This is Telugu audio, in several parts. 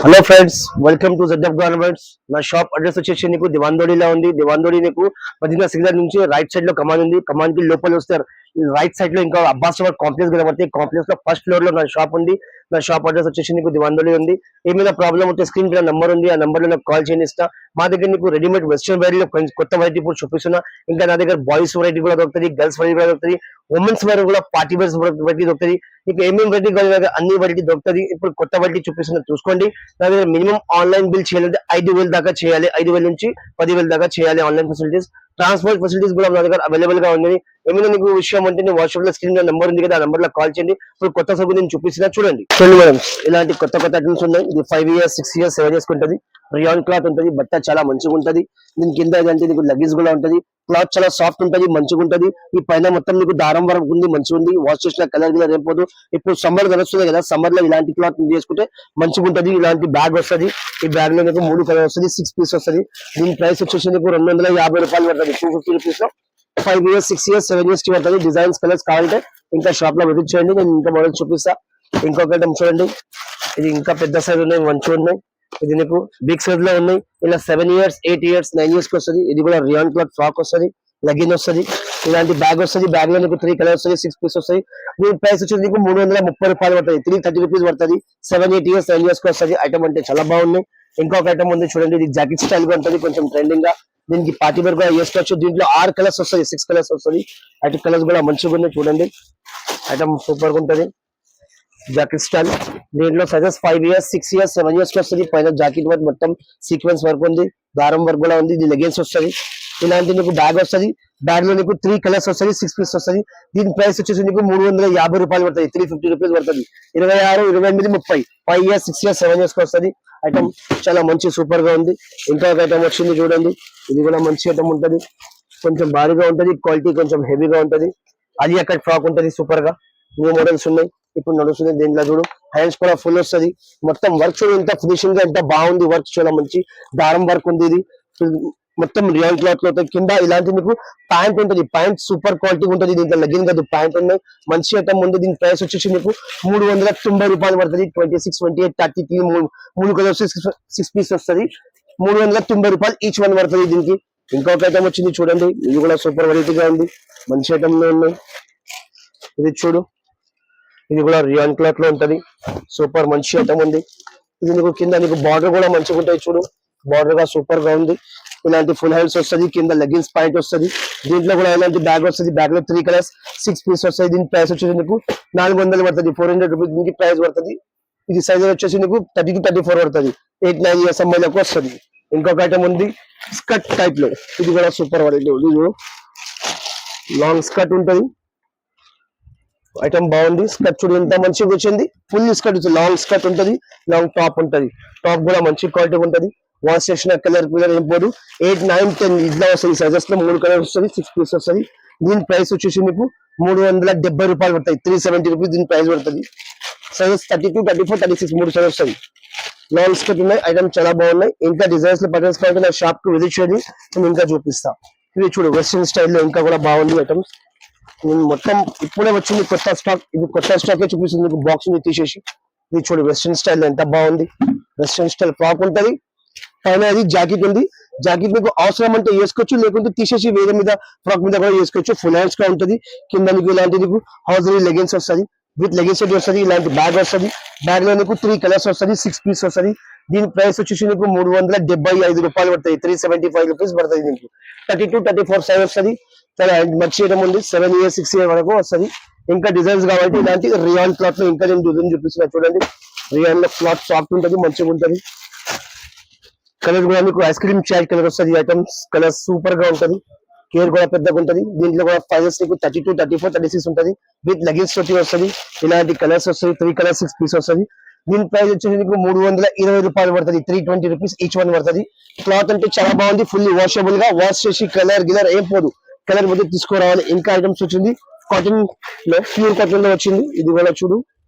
Hello friends, welcome to ZF garments. నా షాప్ అడ్రస్ వచ్చేసి నీకు దివాందోడిలో ఉంది. దివాందోడి నీకు మదీనా సిగ్నల్ నుంచి రైట్ సైడ్ లో కమాన్ ఉంది. కమాన్ కి లోపల వస్తారు. రైట్ సైడ్ లో ఇంకా అబ్బాస్ టవర్ కాంప్లెక్స్ కనబడుతుంది. కాంప్లెక్స్ లో ఫస్ట్ ఫ్లోర్ లో నా షాప్ ఉంది. నా షాప్ అడ్రస్ వచ్చేసి నీకు దివాందోడి ఉంది. ఏమైనా ప్రాబ్లం ఉంటే స్క్రీన్ పైన నంబర్ ఉంది. ఆ నంబర్ లో నాకు కాల్ చేయిస్తా. మా దగ్గర నీకు రెడీమేడ్ వెస్టర్న్ వేర్ లో కొత్త వెరైటీ ఇప్పుడు చూపిస్తున్నా. ఇంకా నా దగ్గర బాయ్స్ వెరైటీ కూడా దొరుకుతుంది, గర్ల్స్ వెరైటీ కూడా దొరుకుతుంది, ఉమెన్స్ వేర్ కూడా పార్టీ వేర్స్ వెరైటీ దొరుకుతుంది. మీకు ఏమేమి వెరైటీ కావాలి అన్ని వెరైటీ దొరుకుతుంది. ఇప్పుడు కొత్త వెరైటీ చూపిస్తున్నా, చూసుకోండి. నా దగ్గర మినిమం ఆన్లైన్ బిల్ చేయాలంటే 5,000 దాకా చేయాలి. 5,000 నుంచి 10,000 దాకా చేయాలి. ఆన్లైన్ ఫెసిలిటీస్, ట్రాన్స్పోర్ట్ ఫెసిలిటీస్ కూడా నా దగ్గర అవైలబుల్ గా ఉంది. ఏమైనా మీకు విషయం అంటే వాట్సాప్ లో స్క్రీన్ లో నెంబర్ ఉంది కదా, ఆ నెంబర్ లో కాల్ చేయండి. ఇప్పుడు కొత్త సరుకు నేను చూపిస్తున్నా, చూడండి. మేడం, ఇలాంటి కొత్త ఐటమ్స్ ఉన్నాయి. ఇది 5 years 6 years 7 years ఉంటుంది. రియాన్ క్లాత్ ఉంటుంది. బట్ట చాలా మంచిగా ఉంటది. దీని కింద ఏంటంటే నీకు లగేజ్ కూడా ఉంటది. క్లాత్ చాలా సాఫ్ట్ ఉంటది, మంచిగా ఉంటది. ఈ పైన మొత్తం నీకు దారం వరకు ఉంది, మంచిగా ఉంది. వాష్ చేసిన కలర్ గిలర్ ఏపోదు. ఇప్పుడు సమ్మర్ నడుస్తుంది కదా, సమ్మర్ లో ఇలాంటి క్లాత్ చేసుకుంటే మంచిగా ఉంటది. ఇలాంటి బ్యాగ్ వస్తుంది. ఈ బ్యాగ్ లో నీకు 3 కలర్ వస్తుంది, 6 పీస్ వస్తుంది. దీని ప్రైస్ వచ్చేసి నీకు 250 రూపాయలు పడుతుంది. 250 రూపీస్ లో 5 years 6 years 7 years కి పడుతుంది. డిజైన్స్ కలర్స్ కావాలంటే ఇంకా షాప్ లో విజిట్ చేయండి, నేను ఇంకా మోడల్ చూపిస్తా. ఇంకొక ఐటమ్ చూడండి, ఇది ఇంకా పెద్ద సైజ్ ఉన్నాయి, మంచిగా ఉన్నాయి. ఇది నీకు బిగ్ సైజ్ లో ఉన్నాయి. ఇలా 7 years 8 years 9 years కి వస్తుంది. ఇది కూడా రియాన్ క్లాత్ ఫ్రాక్ వస్తుంది, లెగిన్ వస్తుంది. ఇలాంటి బ్యాగ్ వస్తుంది. బ్యాగ్ లో నీకు 3 కలర్స్ వస్తుంది, 6 పీస్ వస్తాయి. దీని ప్రైస్ వచ్చి నీకు 330 రూపాయలు పడుతుంది. 330 రూపీస్ పడుతుంది. 7 8 years 9 years కి వస్తుంది. ఐటమ్ అంటే చాలా బాగుంది. ఇంకొక ఐటమ్ ఉంది చూడండి, ఇది జాకెట్ స్టైల్ గా ఉంటుంది, కొంచెం ట్రెండింగ్ గా. దీనికి పార్టీ వేర్ కూడా వేసుకోవచ్చు. దీంట్లో 6 కలర్స్ వస్తాయి, 6 కలర్స్ వస్తుంది. ఐటమ్ కలర్స్ కూడా మంచిగా ఉన్నాయి, చూడండి. ఐటమ్ సూపర్ గా ఉంటుంది. జాకెట్ స్టైల్, దీంట్లో సైజెస్ 5 years 6 years 7 years కి వస్తుంది. పైన జాకెట్ వర్క్ మొత్తం సీక్వెన్స్ వర్క్ ఉంది, దారం వర్క్ కూడా ఉంది. ఇది లెగిన్స్ వస్తుంది. ఇలాంటి నీకు బ్యాగ్ వస్తుంది. బ్యాగ్ లో నీకు 3 కలర్స్ వస్తుంది, 6 పీస్ వస్తుంది. దీని ప్రైస్ వచ్చేసి నీకు 350 రూపాయలు పడుతుంది. 350 రూపీస్ పడుతుంది. 26 28 30 5 years 6 years 7 years కి వస్తుంది. ఐటమ్ చాలా మంచి సూపర్ గా ఉంది. ఇంకా ఒక ఐటమ్ వచ్చింది చూడండి, ఇది కూడా మంచి ఐటమ్ ఉంటది. కొంచెం భారీగా ఉంటది, క్వాలిటీ కొంచెం హెవీగా ఉంటది. అలియా కట్ ఫ్రాక్ ఉంటది, సూపర్ గా. న్యూ మోడల్స్ ఉన్నాయి, ఇప్పుడు నడుస్తుంది. దీంట్లో చూడు, హ్యాండ్స్ కూడా ఫుల్ వస్తుంది. మొత్తం వర్క్ చూడు, ఎంత ఫినిషింగ్ గా ఎంత బాగుంది. వర్క్ చాలా మంచి దారం వర్క్ ఉంది. ఇది మొత్తం రియల్ క్లాత్ లో కింద ఇలాంటి మీకు ప్యాంట్ ఉంటుంది. ప్యాంట్ సూపర్ క్వాలిటీ ఉంటుంది. దీంట్లో లెగిన్ కాదు, ప్యాంట్ ఉన్నాయి. మంచి ఐటమ్ ఉంది. దీని ప్రైస్ వచ్చేసి మీకు 390 రూపాయలు పడుతుంది. 26 28 33 3 కలర్స్ 6 పీస్ వస్తుంది. 390 రూపాయలు ఈచ్ వన్ పడుతుంది. దీనికి ఇంకొక ఐటమ్ వచ్చింది చూడండి, ఇది కూడా సూపర్ వెరైటీగా ఉంది. మంచి ఐటమ్ లో ఉన్నాయి. ఇది చూడు, ఇది కూడా రియాన్ క్లాత్ లో ఉంటది. సూపర్ మంచి ఐటమ్ ఉంది. ఇది నీకు కింద నీకు బార్డర్ కూడా మంచిగా ఉంటాయి. చూడు, బార్డర్ గా సూపర్ గా ఉంది. ఇలాంటి ఫుల్ హ్యాండ్స్ వస్తుంది. కింద లెగిన్స్ పాయింట్ వస్తుంది. దీంట్లో కూడా ఇలాంటి బ్యాగ్ వస్తుంది. బ్యాగ్ లో 3 కలర్స్ 6 పీస్ వస్తాయి. దీని ప్రైస్ వచ్చేసి నీకు 400 పడుతుంది. 400 రూపీస్ దీనికి ప్రైస్ పడుతుంది. ఇది సైజ్ వచ్చేసి నీకు 30 to 34 పడుతుంది. 8 9 years అమ్మాయిలకు వస్తుంది. ఇంకొక ఐటమ్ ఉంది స్కర్ట్ టైప్ లో, ఇది కూడా సూపర్ వెరైటీ. ఇది లాంగ్ స్కర్ట్ ఉంటుంది. ఐటమ్ బాగుంది. స్కర్ట్ చూడు ఎంత మంచిగా వచ్చింది. ఫుల్ స్కర్ట్, లాంగ్ స్కర్ట్ ఉంటుంది, లాంగ్ టాప్ ఉంటుంది. టాప్ కూడా మంచి క్వాలిటీ ఉంటుంది. వాష్ చేసిన కలర్ ఏం పోదు. 8 9 10 ఇట్లా వస్తుంది. సైజెస్ లో 3 కలర్ వస్తుంది, 6 పీస్ వస్తుంది. దీని ప్రైస్ వచ్చేసి మీకు 370 రూపాయలు పడతాయి. 370 రూపీస్ దీని ప్రైస్ పడుతుంది. సైజెస్ 32 34 36 3 సైజ్ వస్తుంది. లాంగ్ స్కర్ట్ ఉన్నాయి. ఐటమ్ చాలా బాగున్నాయి. ఇంకా డిజైన్స్ లో బటన్స్ కావాలంటే నా షాప్ కి విజిట్ చేయండి, నేను ఇంకా చూపిస్తా. ఇది చూడు, వెస్ట్రన్ స్టైల్లో ఇంకా కూడా బాగుంది ఐటమ్స్. మొత్తం ఇప్పుడే వచ్చింది కొత్త స్టాక్. ఇది కొత్త స్టాక్ చూపిస్తుంది మీకు, బాక్స్ ని తీసేసి. ఇది చూడు, వెస్ట్రన్ స్టైల్ ఎంత బాగుంది. వెస్ట్రన్ స్టైల్ ఫ్రాక్ ఉంటది. పైన అది జాకెట్ ఉంది. జాకెట్ మీకు అవసరం అంటే వేసుకోవచ్చు, లేకుంటే తీసేసి వేరే మీద ఫ్రాక్ మీద కూడా వేసుకోవచ్చు. ఫుల్ హ్యాండ్స్ గా ఉంటుంది. కింద మీకు ఇలాంటి నీకు హౌజరీ లెగిన్స్ వస్తుంది, విత్ లెగిన్స్ వస్తుంది. ఇలాంటి బ్యాగ్ వస్తుంది. బ్యాగ్ లో నీకు 3 కలర్స్ వస్తుంది, 6 పీస్ వస్తుంది. దీని ప్రైస్ వచ్చేసి నీకు 375 రూపాయలు పడతాయి. 375 రూపీస్ పడుతుంది. దీనికి 32 34 సైజ్ వస్తుంది. చాలా మంచి ఐటమ్ ఉంది. 7 years 6 years వరకు వస్తుంది. ఇంకా డిజైన్స్ కావాలంటే ఇలాంటి రియాన్ క్లాత్ లో ఇంకా నేను డిజైన్ చూపిస్తున్నా చూడండి. రియాన్ లో క్లాత్ సాఫ్ట్ ఉంటుంది, మంచిగా ఉంటుంది. కలర్ కూడా మీకు ఐస్ క్రీమ్ చాట్ కలర్ వస్తుంది. ఐటమ్స్ కలర్ సూపర్ గా ఉంటుంది. కేర్ కూడా పెద్దగా ఉంటుంది. దీంట్లో కూడా సైజెస్ నీకు 32 34 36 ఉంటుంది. విత్ లగేజ్ తోటి వస్తుంది. ఇలాంటి కలర్స్ వస్తాయి. 3 కలర్స్ 6 పీస్ వస్తుంది. దీని ప్రైస్ వచ్చేసి మీకు 320 రూపాయలు పడుతుంది. 320 రూపీస్ ఈచ్ వన్ పడుతుంది. క్లాత్ అంటే చాలా బాగుంది. ఫుల్లీ వాషబుల్ గా, వాష్ చేసి కలర్ గిలర్ ఏం పోదు. కలర్ పోతే తీసుకురావాలి. ఇంకా ఐటమ్స్ వచ్చింది కాటన్ లో, ప్యూర్ కాటన్ లో వచ్చింది. ఇది కూడా చూడు,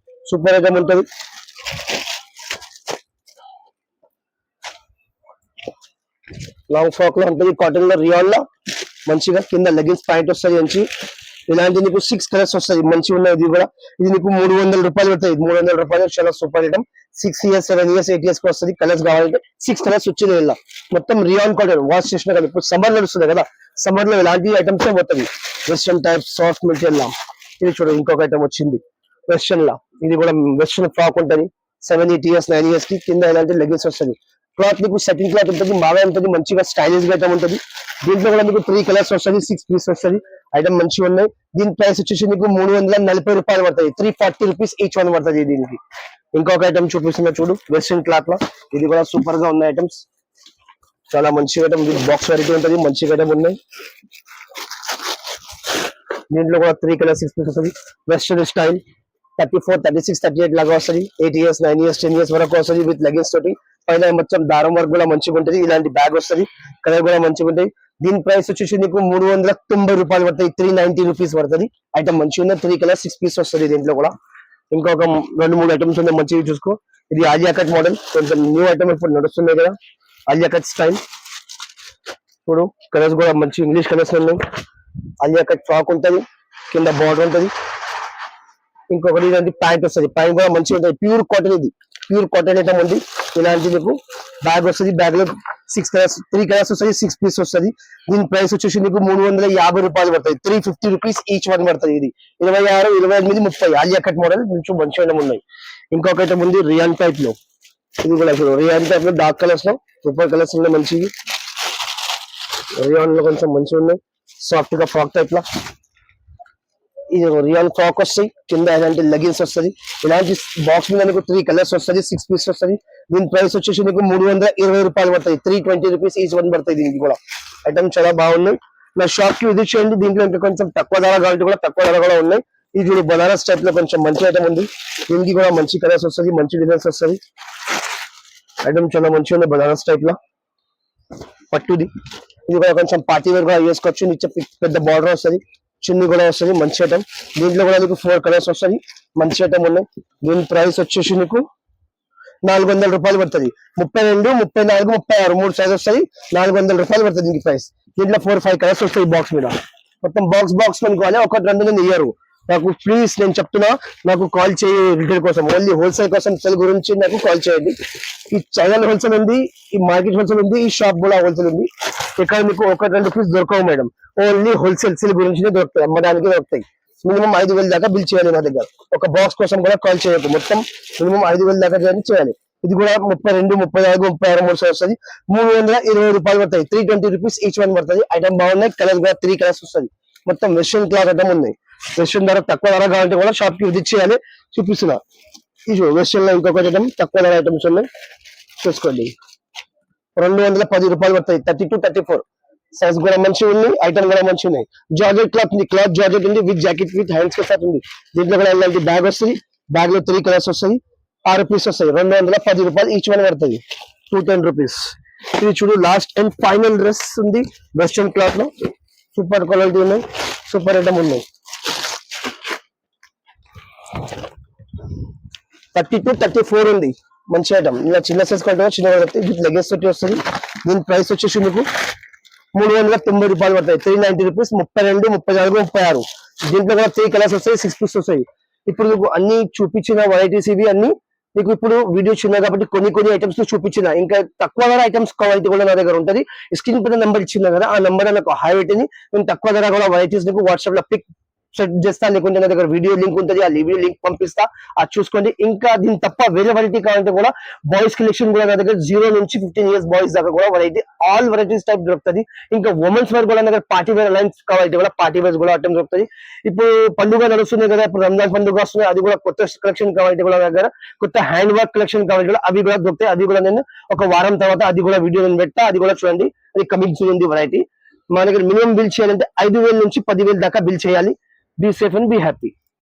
సూపర్ ఐటమ్ ఉంటుంది. లాంగ్ ఫ్రాక్ లో ఉంటుంది. కాటన్ లో, రియాన్ లో మంచిగా. కింద లెగిన్స్ ప్యాంట్ వస్తుంది మంచి. ఇలాంటి నీకు 6 కలర్స్ వస్తుంది, మంచిగా ఉన్నాయి. ఇది కూడా, ఇది నీకు 300 రూపాయలు పడుతుంది. 300 రూపాయలు చాలా super item. 6 years 7 years 8 years కి వస్తుంది. కలర్స్ కావాలంటే 6 కలర్స్ వచ్చింది ఇలా మొత్తం రియాన్ కాటన్ వాష్ చేసిన కదా. ఇప్పుడు సమ్మర్ నడుస్తుంది కదా, సమ్మర్ లో ఇలాంటి ఐటమ్స్ పోతుంది. వెస్ట్రన్ టైప్ సాఫ్ట్ మెటీరియల్ లా ఇది చూడు. ఇంకొక ఐటమ్ వచ్చింది వెస్ట్రన్ లా, ఇది కూడా వెస్ట్రన్ ఫ్రాక్ ఉంటుంది. 7 8 years 9 years కి కింద ఇలాంటి లెగ్గిన్స్ వస్తుంది. క్లాత్ మీకు సెకండ్ క్లాత్ ఉంటుంది, బాగా ఉంటుంది, మంచిగా స్టైలిష్ గా ఐటమ్ ఉంటుంది. దీంట్లో కూడా మీకు 3 కలర్స్ వస్తుంది, 6 పీస్ వస్తుంది. ఐటమ్ మంచిగా ఉన్నాయి. దీని ప్రైస్ వచ్చేసి మీకు 340 రూపాయలు పడుతుంది. 340 రూపీస్ ఈచ్ వన్ పడుతుంది దీనికి. ఇంకొక ఐటమ్ చూపిస్తున్నా చూడు వెస్ట్రన్ క్లాత్ లో, ఇది కూడా సూపర్ గా ఉన్నాయి ఐటమ్స్. చాలా మంచిగా ఐటమ్, బాక్స్ వెరైటీ ఉంటుంది, మంచిగా ఐటమ్ ఉన్నాయి. దీంట్లో కూడా 3 కలర్స్ 6 పీస్ వస్తుంది. వెస్ట్రన్ స్టైల్ 34 36 38 లాగా వస్తుంది. 8 years 9 years 10 years వరకు వస్తుంది విత్ లెగిన్స్ తోటి. పైన మొత్తం దారం వర్క్ కూడా మంచిగా ఉంటుంది. ఇలాంటి బ్యాగ్ వస్తుంది, కలర్ కూడా మంచిగా ఉంటాయి. దీని ప్రైస్ వచ్చేసి నీకు 390 రూపాయలు పడుతుంది. 390 రూపీస్ పడుతుంది. ఐటమ్ మంచిగా ఉంది. 3 కలర్స్ 6 పీస్ వస్తుంది దీంట్లో కూడా. ఇంకొక 2 3 ఐటమ్స్ ఉన్నాయి, మంచిగా చూసుకో. ఇది ఆలియా కట్ మోడల్, కొంచెం న్యూ ఐటమ్ ఇప్పుడు నడుస్తున్నాయి కదా, ఆలియా కట్ స్టైల్. ఇప్పుడు కలర్స్ కూడా మంచి ఇంగ్లీష్ కలర్స్ ఉన్నాయి. ఆలియా కట్ ఫ్రాక్ ఉంటుంది, కింద బార్డర్ ఉంటుంది. ఇంకొకటి ఇలాంటి ప్యాంట్ వస్తుంది, ప్యాంట్ కూడా మంచిగా ఉంటుంది. ప్యూర్ కాటన్, ఇది ప్యూర్ కాటన్ ఐటమ్ ఉంది. ఇలాంటి మీకు బ్యాగ్ వస్తుంది, బ్యాగ్ లో 6 కలర్స్ 3 కలర్స్ వస్తుంది, 6 పీస్ వస్తుంది. దీని ప్రైస్ వచ్చేసి నీకు 350 రూపాయలు పడుతుంది. 350 రూపీస్ ఈచ్ వన్ పడుతుంది. ఇది 26 28 30 ఆలియా కట్ మోడల్ కొంచెం మంచిగా ఉన్నాయి. ఇంకొక ఐటమ్ ఉంది రియాన్ టైప్ లో, ఇది కూడా రియాన్ టైప్ లో డార్క్ కలర్స్ లో సూపర్ కలర్స్ ఉన్నాయి మంచివి. రియాన్ లో కొంచెం మంచిగా ఉన్నాయి, సాఫ్ట్ గా ఫ్రాక్ టైప్ లో. ఇది రియల్ ఫ్రాక్ వస్తాయి, కింద ఇలాంటి లెగిన్స్ వస్తుంది. ఇలాంటి బాక్స్ మీద నీకు 3 కలర్స్ వస్తుంది, 6 పీస్ వస్తుంది. దీని ప్రైస్ వచ్చేసి నీకు 320 రూపాయలు పడుతుంది. 320 రూపీస్ ఈచ్ వన్ పడుతుంది. దీనికి కూడా ఐటమ్ చాలా బాగున్నాయి. నా షాప్ కి విజిట్ చేయండి. దీంట్లో ఇంకా కొంచెం తక్కువ ధర కావాలి కూడా తక్కువ ధర కూడా ఉన్నాయి. ఇది బనారస్ టైప్ లో కొంచెం మంచి ఐటమ్ ఉంది. దీనికి కూడా మంచి కలర్స్ వస్తుంది, మంచి డిజైన్స్ వస్తుంది. ఐటమ్ చాలా మంచిగా ఉంది బనారస్ టైప్ లో పట్టుది. ఇది కూడా కొంచెం పార్టీ వేర్ కూడా వేసుకోవచ్చు. నిచ్చ పెద్ద బార్డర్ వస్తుంది, చున్నీ కూడా వస్తుంది, మంచి ఐటమ్. దీంట్లో కూడా నీకు 4 కలర్స్ వస్తుంది, మంచి ఐటమ్ ఉన్నాయి. దీని ప్రైస్ వచ్చేసి నీకు 400 రూపాయలు పడుతుంది. 32 34 36 3 సైజ్ వస్తుంది, 400 రూపాయలు పడుతుంది దీనికి ప్రైస్. దీంట్లో 4 5 కలర్స్ వస్తాయి బాక్స్ మీద. మొత్తం బాక్స్ కొనుక్కోవాలి, 1 2 మంది ఇయ్యరు. నాకు ప్లీజ్ నేను చెప్తున్నా, నాకు కాల్ చేయి రిటైల్ కోసం, ఓన్లీ హోల్సేల్ కోసం సెల్ గురించి నాకు కాల్ చేయండి. ఈ ఛానల్ హోల్సేల్ ఉంది, ఈ మార్కెట్ హోల్సేల్ ఉంది, ఈ షాప్ కూడా హోల్సేల్ ఉంది. ఇక్కడ మీకు 1 2 పీస్ దొరకవు మేడం, ఓన్లీ హోల్సేల్ సెల్ గురించి దొరుకుతాయి, అమ్మడానికి దొరుకుతాయి. మినిమం 5,000 దాకా బిల్ చేయాలి నా దగ్గర. ఒక బాక్స్ కోసం కూడా కాల్ చేయకు, మొత్తం మినిమం 5,000 దాకా చేయాలి. ఇది కూడా 32 34 36 3 సైజ్ వస్తుంది. 320 రూపాయలు పడతాయి. 320 రూపీస్ ఈచ్ వన్ పడుతుంది. ఐటమ్ బాగున్నాయి, కలర్ కూడా 3 కలర్స్ వస్తుంది. మొత్తం వెస్ట్రన్ క్లాత్ ఐటమ్ ఉన్నాయి. వెస్ట్రన్ ధర తక్కువ ధర కావాలంటే కూడా షాప్ కి విజిట్ చేయాలి, చూపిస్తున్నా. ఇది వెస్ట్రన్ లో ఇంకొక ఐటమ్ తక్కువ ధర ఐటమ్స్ ఉన్నాయి, చూసుకోండి. 210 రూపాయలు పడతాయి. 32 34 సైజ్ కూడా మంచిగా ఉంది, ఐటమ్ కూడా మంచిగా ఉన్నాయి. జార్జెట్ క్లాత్ ఉంది, క్లాత్ జార్జెట్ ఉంది విత్ జాకెట్ విత్ హ్యాండ్స్ కి సాత్ ఉంది. దీంట్లో కూడా ఇలాంటి బ్యాగ్ వస్తుంది, బ్యాగ్ లో 3 కలర్స్ వస్తాయి, 6 పీస్ వస్తాయి. 210 రూపాయలు ఈచ్ వన్ పడుతుంది. 210 రూపీస్. ఇది చూడు లాస్ట్ అండ్ ఫైనల్ డ్రెస్ ఉంది వెస్ట్రన్ క్లాత్ లో, సూపర్ క్వాలిటీ ఉన్నాయి, సూపర్ ఐటమ్ ఉన్నాయి. 32 34 ఉంది, మంచి ఐటమ్. ఇలా చిన్న సైజ్ కంటే చిన్న లెగెస్ తోటి వస్తుంది. దీని ప్రైస్ వచ్చేసి మీకు 390 రూపాయలు పడతాయి. 390 రూపీస్. 32 34 36. దీంట్లో కూడా 3 కలర్స్ వస్తాయి, 6 పీస్ వస్తాయి. ఇప్పుడు మీకు అన్ని చూపించిన వెరైటీస్ ఇవి అన్ని మీకు ఇప్పుడు వీడియో చిన్న కాబట్టి కొన్ని ఐటమ్స్ చూపించిన, ఇంకా తక్కువ ధర ఐటమ్స్ క్వాలిటీ కూడా నా దగ్గర ఉంటుంది. స్క్రీన్ పైన నెంబర్ ఇచ్చింది కదా, ఆ నెంబర్ నాకు హాయ్ పెట్టింది. నేను తక్కువ ధర కూడా వెరైటీస్ మీకు వాట్సాప్ లో పిక్ సెట్ చేస్తా, లేకుంటే నా దగ్గర వీడియో లింక్ ఉంటుంది, ఆ వీడియో లింక్ పంపిస్తా, అది చూసుకోండి. ఇంకా దీని తప్ప వేరే వెరైటీ కావాలంటే కూడా బాయ్స్ కలెక్షన్ కూడా నా దగ్గర 0 నుంచి 15 years బాయ్స్ దాకా కూడా వెరైటీ, ఆల్ వెరైటీస్ టైప్ దొరుకుతుంది. ఇంకా ఉమెన్స్ వేర్ కూడా నా దగ్గర పార్టీ వేర్ లైన్స్ కావాలి కూడా, పార్టీ వేర్స్ కూడా ఐటమ్ దొరుకుతుంది. ఇప్పుడు పండుగ నడుస్తుంది కదా, ఇప్పుడు రంజాన్ పండుగ వస్తుంది, అది కూడా కొత్త కలెక్షన్ కావాలి కూడా నా దగ్గర, కొత్త హ్యాండ్ వర్క్ కలెక్షన్ కావాలి కూడా, అవి కూడా దొరుకుతాయి. అది కూడా నేను ఒక వారం తర్వాత అది కూడా వీడియో నేను పెడతా, అది కూడా చూడండి. అది కమింగ్ సూన్ ఉంది వెరైటీ. మా దగ్గర మినిమం బిల్ చేయాలంటే 5,000 నుంచి 10,000 దాకా బిల్ చేయాలి. Be safe and be happy.